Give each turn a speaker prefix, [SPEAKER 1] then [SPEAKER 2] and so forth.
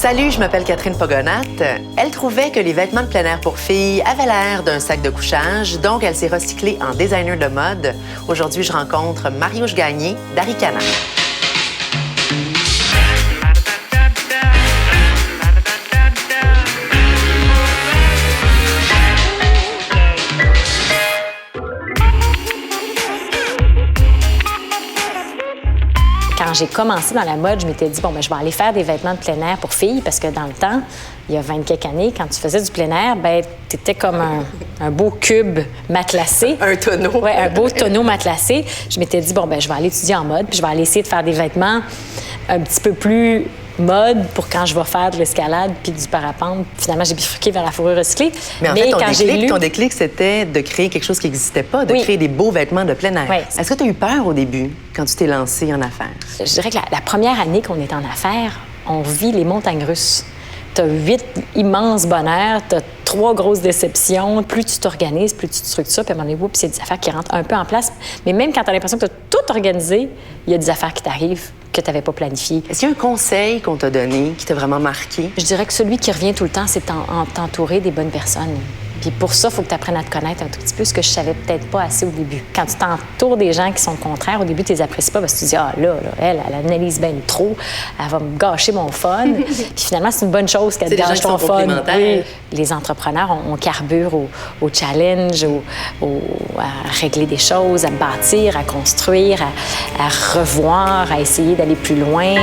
[SPEAKER 1] Salut, je m'appelle Catherine Pogonat. Elle trouvait que les vêtements de plein air pour filles avaient l'air d'un sac de couchage, donc elle s'est recyclée en designer de mode. Aujourd'hui, je rencontre Mariouche Gagné d'Aricana.
[SPEAKER 2] Quand j'ai commencé dans la mode, je m'étais dit, bon, je vais aller faire des vêtements de plein air pour filles, parce que dans le temps, il y a 20 quelques années, quand tu faisais du plein air, t'étais comme un beau cube matelassé.
[SPEAKER 1] Un tonneau.
[SPEAKER 2] Oui, un beau tonneau matelassé. Je m'étais dit, bon, je vais aller étudier en mode, puis je vais aller essayer de faire des vêtements un petit peu plus mode pour quand je vais faire de l'escalade puis du parapente. Finalement, j'ai bifurqué vers la fourrure recyclée.
[SPEAKER 1] Mais en fait, ton déclic, c'était de créer quelque chose qui n'existait pas, de créer des beaux vêtements de plein air.
[SPEAKER 2] Oui.
[SPEAKER 1] Est-ce que tu as eu peur au début, quand tu t'es lancée en affaires?
[SPEAKER 2] Je dirais que la première année qu'on est en affaires, on vit les montagnes russes. Tu as 8 immenses bonheurs, tu as 3 grosses déceptions. Plus tu t'organises, plus tu te structures, puis à un moment donné, puis c'est des affaires qui rentrent un peu en place. Mais même quand tu as l'impression que tu as tout organisé, il y a des affaires qui t'arrivent que tu n'avais pas planifiées.
[SPEAKER 1] Est-ce qu'il y a un conseil qu'on t'a donné qui t'a vraiment marqué?
[SPEAKER 2] Je dirais que celui qui revient tout le temps, c'est t'entourer des bonnes personnes. Puis pour ça, il faut que tu apprennes à te connaître un tout petit peu, ce que je savais peut-être pas assez au début. Quand tu t'entoures des gens qui sont contraires, au début, tu les apprécies pas parce que tu te dis, ah là, elle analyse bien trop, elle va me gâcher mon fun. Puis finalement, c'est une bonne chose qu'elle te gâche ton fun. Oui. Les entrepreneurs, on carbure au challenge, à régler des choses, à bâtir, à construire, à revoir, à essayer d'aller plus loin.